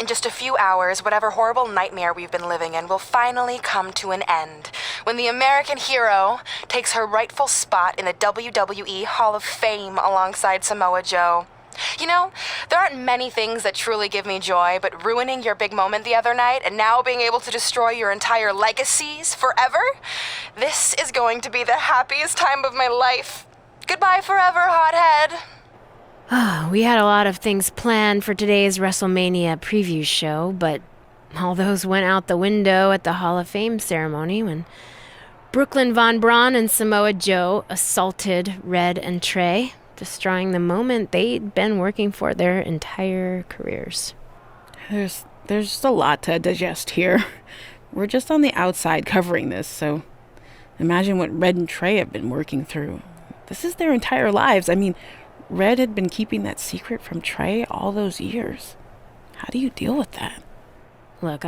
In just a few hours, whatever horrible nightmare we've been living in will finally come to an end, when the American hero takes her rightful spot in the WWE Hall of Fame alongside Samoa Joe. You know, there aren't many things that truly give me joy, but ruining your big moment the other night and now being able to destroy your entire legacies forever? This is going to be the happiest time of my life. Goodbye forever, hothead. We had a lot of things planned for today's WrestleMania preview show, but all those went out the window at the Hall of Fame ceremony when Brooklyn Von Braun and Samoa Joe assaulted Red and Trey, destroying the moment they'd been working for their entire careers. There's just a lot to digest here. We're just on the outside covering this, so imagine what Red and Trey have been working through. This is their entire lives. I mean, Red had been keeping that secret from Trey all those years. How do you deal with that? Look,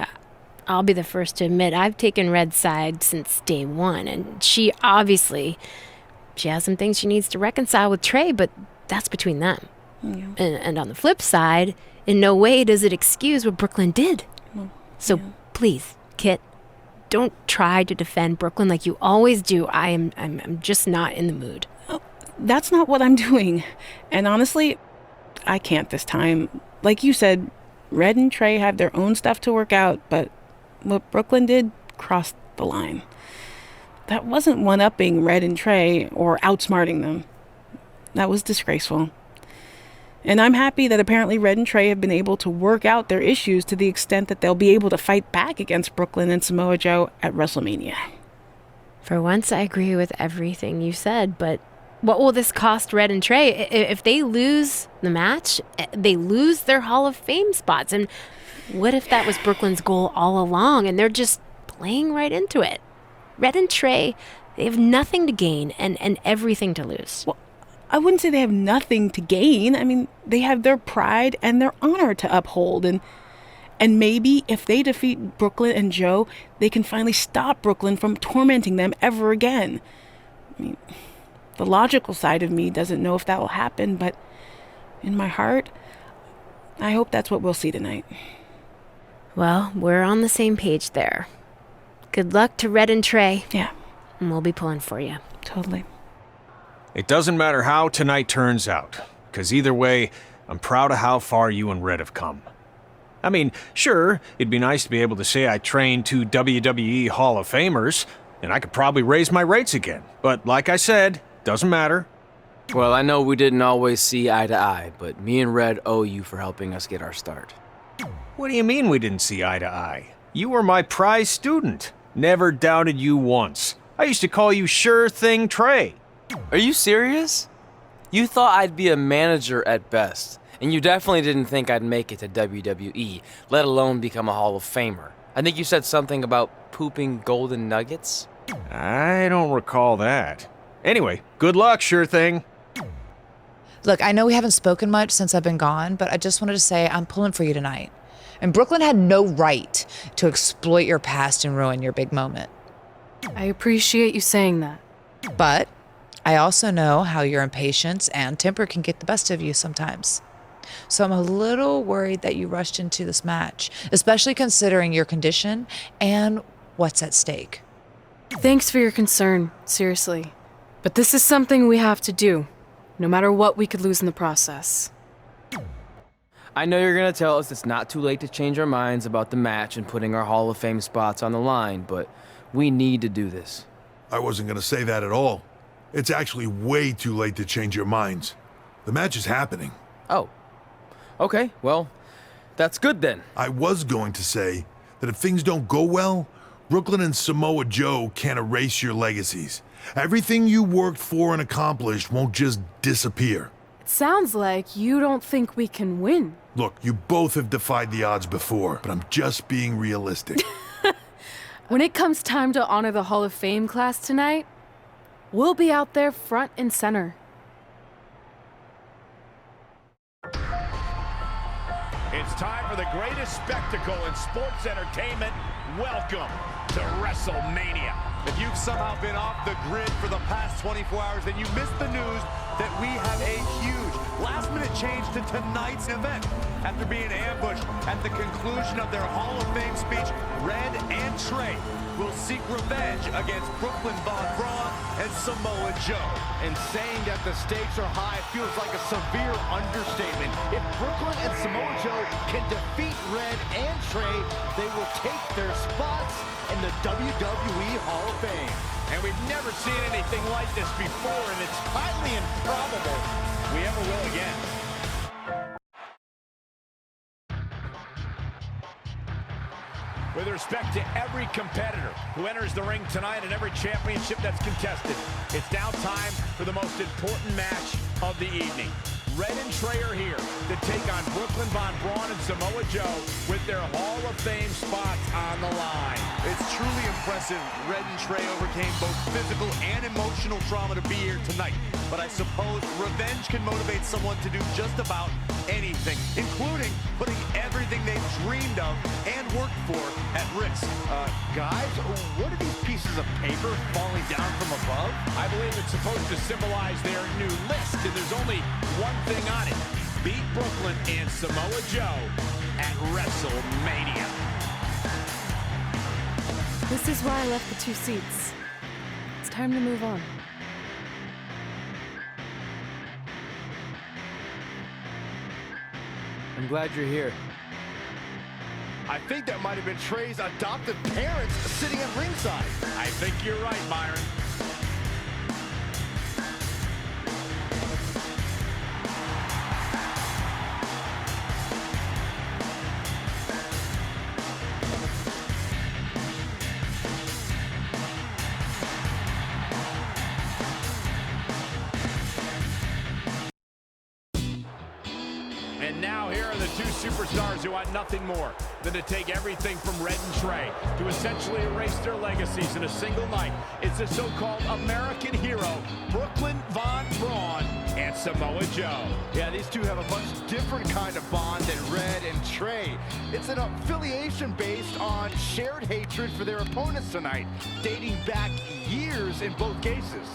I'll be the first to admit I've taken Red's side since day one, and she has some things she needs to reconcile with Trey, but that's between them. Yeah. And on the flip side, in no way does it excuse what Brooklyn did. Well, so please, Kit, don't try to defend Brooklyn like you always do. I'm just not in the mood. Oh, that's not what I'm doing. And honestly, I can't this time. Like you said, Red and Trey have their own stuff to work out, but what Brooklyn did crossed the line. That wasn't one-upping Red and Trey or outsmarting them. That was disgraceful. And I'm happy that apparently Red and Trey have been able to work out their issues to the extent that they'll be able to fight back against Brooklyn and Samoa Joe at WrestleMania. For once, I agree with everything you said, but what will this cost Red and Trey? If they lose the match, they lose their Hall of Fame spots. And what if that was Brooklyn's goal all along and they're just playing right into it? Red and Trey, they have nothing to gain and everything to lose. Well, I wouldn't say they have nothing to gain. I mean, they have their pride and their honor to uphold. And maybe if they defeat Brooklyn and Joe, they can finally stop Brooklyn from tormenting them ever again. I mean, the logical side of me doesn't know if that will happen, but in my heart, I hope that's what we'll see tonight. Well, we're on the same page there. Good luck to Red and Trey. Yeah. And we'll be pulling for you. Totally. It doesn't matter how tonight turns out, because either way, I'm proud of how far you and Red have come. I mean, sure, it'd be nice to be able to say I trained 2 WWE Hall of Famers, and I could probably raise my rates again. But like I said, doesn't matter. Well, I know we didn't always see eye to eye, but me and Red owe you for helping us get our start. What do you mean we didn't see eye to eye? You were my prize student. Never doubted you once. I used to call you Sure Thing Trey. Are you serious? You thought I'd be a manager at best, and you definitely didn't think I'd make it to WWE, let alone become a Hall of Famer. I think you said something about pooping golden nuggets? I don't recall that. Anyway, good luck, Sure Thing. Look, I know we haven't spoken much since I've been gone, but I just wanted to say I'm pulling for you tonight. And Brooklyn had no right to exploit your past and ruin your big moment. I appreciate you saying that. But I also know how your impatience and temper can get the best of you sometimes. So I'm a little worried that you rushed into this match, especially considering your condition and what's at stake. Thanks for your concern, seriously. But this is something we have to do, no matter what we could lose in the process. I know you're going to tell us it's not too late to change our minds about the match and putting our Hall of Fame spots on the line, but we need to do this. I wasn't going to say that at all. It's actually way too late to change your minds. The match is happening. Oh. Okay, well, that's good then. I was going to say that if things don't go well, Brooklyn and Samoa Joe can't erase your legacies. Everything you worked for and accomplished won't just disappear. It sounds like you don't think we can win. Look, you both have defied the odds before, but I'm just being realistic. When it comes time to honor the Hall of Fame class tonight, we'll be out there front and center. It's time for the greatest spectacle in sports entertainment. Welcome to WrestleMania. If you've somehow been off the grid for the past 24 hours, then you missed the news that we have a huge last-minute change to tonight's event. After being ambushed at the conclusion of their Hall of Fame speech, Red and Trey will seek revenge against Brooklyn Von Braun and Samoa Joe. And saying that the stakes are high feels like a severe understatement. If Brooklyn and Samoa Joe can defeat Red and Trey, they will take their spots in the WWE Hall of Fame. And we've never seen anything like this before, and it's highly improbable we ever will again. With respect to every competitor who enters the ring tonight and every championship that's contested, it's now time for the most important match of the evening. Red and Trey are here to take on Brooklyn Von Braun and Samoa Joe with their Hall of Fame spots on the line. It's truly impressive. Red and Trey overcame both physical and emotional trauma to be here tonight. But I suppose revenge can motivate someone to do just about anything, including putting everything they've dreamed of and worked for at risk. Guys, what are these pieces of paper falling down from above? I believe it's supposed to symbolize their new list, and there's only one thing on it. Beat Brooklyn and Samoa Joe at WrestleMania. This is why I left the 2 seats. It's time to move on. I'm glad you're here. I think that might have been Trey's adoptive parents sitting at ringside. I think you're right, Byron. And now here are the 2 superstars who want nothing more than to take everything from Red and Trey to essentially erase their legacies in a single night. It's the so-called American hero, Brooklyn Von Braun and Samoa Joe. Yeah, these two have a much different kind of bond than Red and Trey. It's an affiliation based on shared hatred for their opponents tonight, dating back years in both cases.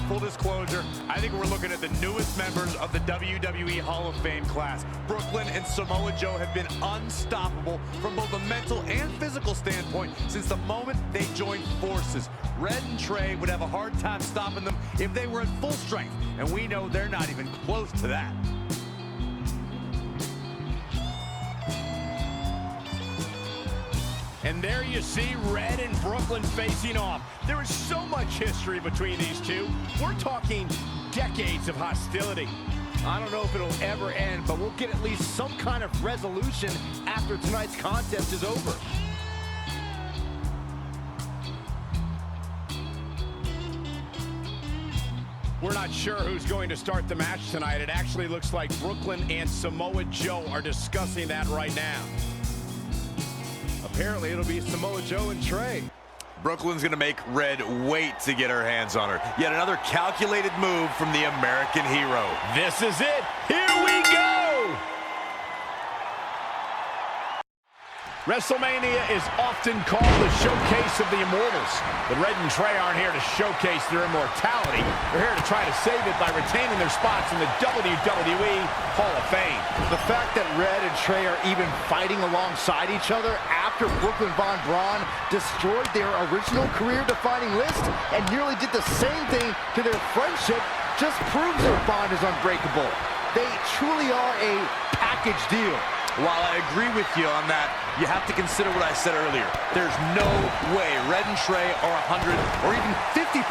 Full disclosure, I think we're looking at the newest members of the WWE Hall of Fame class. Brooklyn and Samoa Joe have been unstoppable from both a mental and physical standpoint since the moment they joined forces. Red and Trey would have a hard time stopping them if they were at full strength, and we know they're not even close to that. And there you see Red and Brooklyn facing off. There is so much history between these two. We're talking decades of hostility. I don't know if it'll ever end, but we'll get at least some kind of resolution after tonight's contest is over. We're not sure who's going to start the match tonight. It actually looks like Brooklyn and Samoa Joe are discussing that right now. Apparently, it'll be Samoa Joe and Trey. Brooklyn's gonna make Red wait to get her hands on her. Yet another calculated move from the American hero. This is it. Here we go. WrestleMania is often called the showcase of the immortals. But Red and Trey aren't here to showcase their immortality. They're here to try to save it by retaining their spots in the WWE Hall of Fame. The fact that Red and Trey are even fighting alongside each other after Brooklyn Von Braun destroyed their original career-defining list and nearly did the same thing to their friendship just proves their bond is unbreakable. They truly are a package deal. While I agree with you on that, you have to consider what I said earlier. There's no way Red and Trey are 100 or even 50%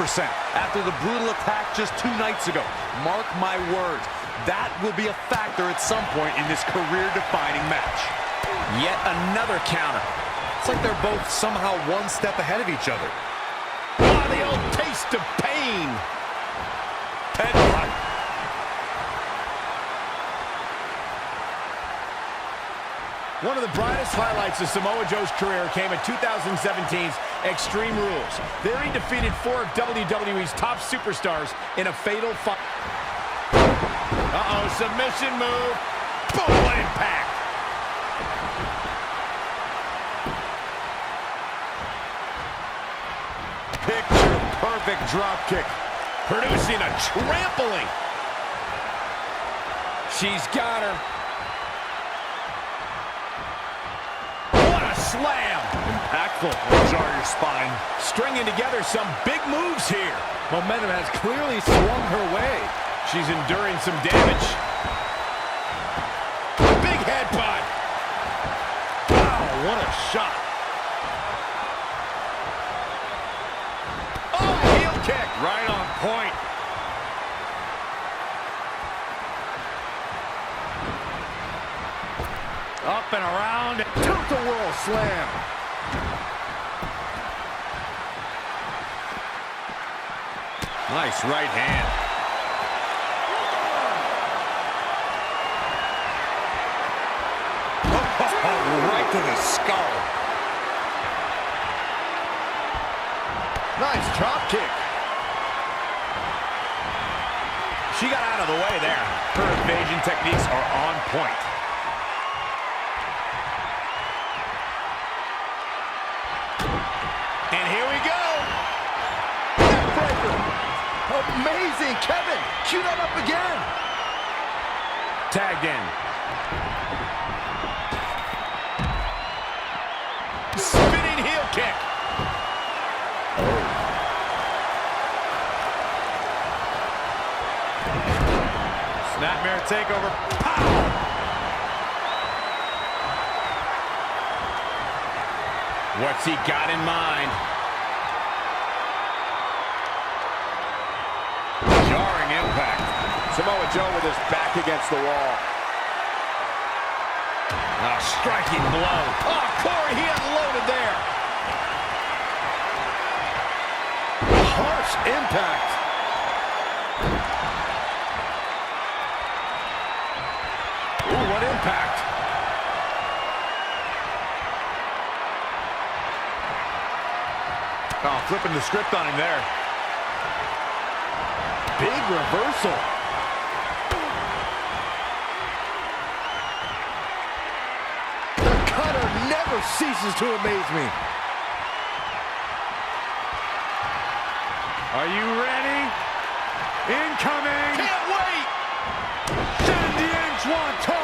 after the brutal attack just 2 nights ago. Mark my words, that will be a factor at some point in this career-defining match. Yet another counter. It's like they're both somehow one step ahead of each other. Oh, the old taste of pain. Headlock. One of the brightest highlights of Samoa Joe's career came at 2017's Extreme Rules. There he defeated 4 of WWE's top superstars in a fatal fight. Uh-oh, submission move. Boom, what impact. Picture perfect drop kick. producing a trampling. She's got her. What a slam. Impactful. Will jar your spine. Stringing together some big moves here. Momentum has clearly swung her way. She's enduring some damage. Big headbutt. Wow, what a shot. Oh, heel kick. Right on point. Up and around. Tilt-a-whirl slam. Nice right hand. Oh, right to the skull. Nice drop kick. She got out of the way there. Her evasion techniques are on point. And here we go. Neckbreaker. Amazing. Kevin, cue that up again. Tagged in. Spinning heel kick. Snapmare takeover. Pow! What's he got in mind? Jarring impact. Samoa Joe with his back against the wall. A striking blow. Oh, Corey, he unloaded there. Harsh impact. Ooh, what impact. Oh, flipping the script on him there. Big reversal. The cutter never ceases to amaze me. Are you ready? Incoming! Can't wait! Shandian Juanto!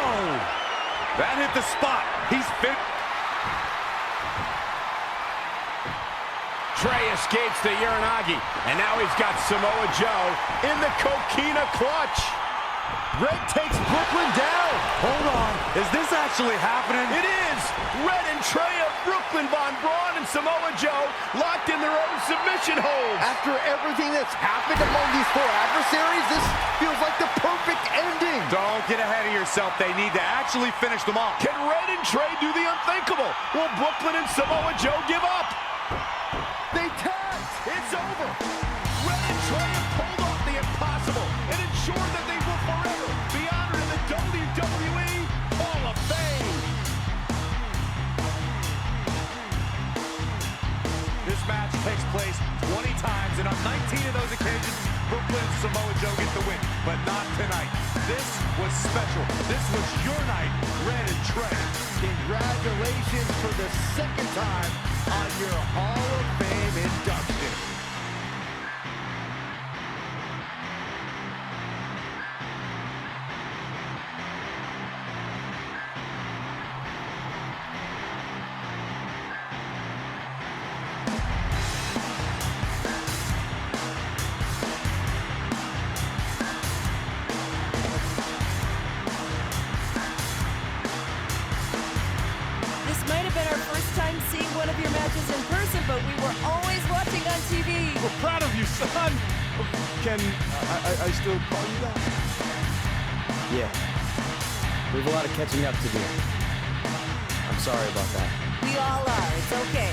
That hit the spot. He's fit. Trey escapes the Uranagi, and now he's got Samoa Joe in the Coquina clutch. Red takes Brooklyn down. Hold on, is this actually happening? It is. Red and Trey of Brooklyn, Von Braun, and Samoa Joe locked in their own submission holds. After everything that's happened among these four adversaries, this feels like the perfect ending. Don't get ahead of yourself. They need to actually finish them off. Can Red and Trey do the unthinkable? Will Brooklyn and Samoa Joe give up? They tagged. It's over. Red and Trey have pulled off the impossible and ensured that they will forever be honored in the WWE Hall of Fame. This match takes place 20 times, and on 19 of those occasions, Brooklyn and Samoa Joe get the win, but not tonight. This was special. This was your night, Red and Trey. Congratulations for the second time on your Hall of Fame induction. This might have been our first time seeing one of your matches in person, but we were always watching on TV. We're proud of you, son. Can I still call you that? Yeah. We have a lot of catching up to do. I'm sorry about that. We all are. It's okay.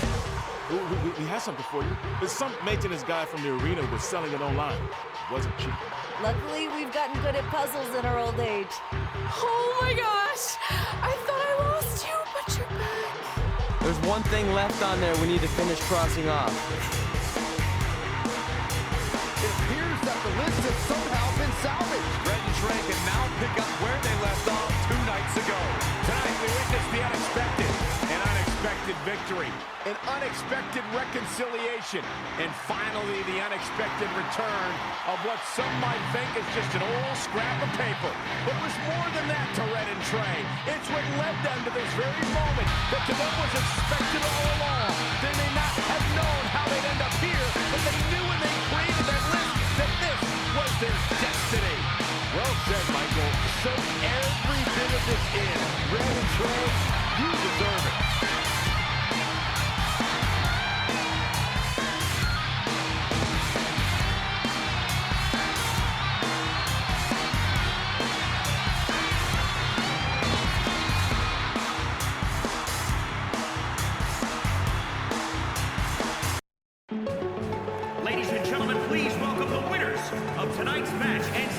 We have something for you. There's some maintenance guy from the arena was selling it online. It wasn't cheap. Luckily, we've gotten good at puzzles in our old age. Oh my gosh! I thought I lost you, but you're back. There's one thing left on there we need to finish crossing off. It appears that the list has somehow been salvaged. Red and Trey can now pick up where they left off 2 nights ago. Tonight we witnessed the unexpected and unexpected. unexpected victory, an unexpected reconciliation, and finally the unexpected return of what some might think is just an old scrap of paper. But it was more than that to Red and Trey. It's what led them to this very moment that to them was expected all along. They may not have known how they'd end up here, but they knew when they created that list that this was their destiny. Well said, Michael. Soak every bit of this in. Red and Trey, you deserve it. Ladies and gentlemen, please welcome the winners of tonight's match and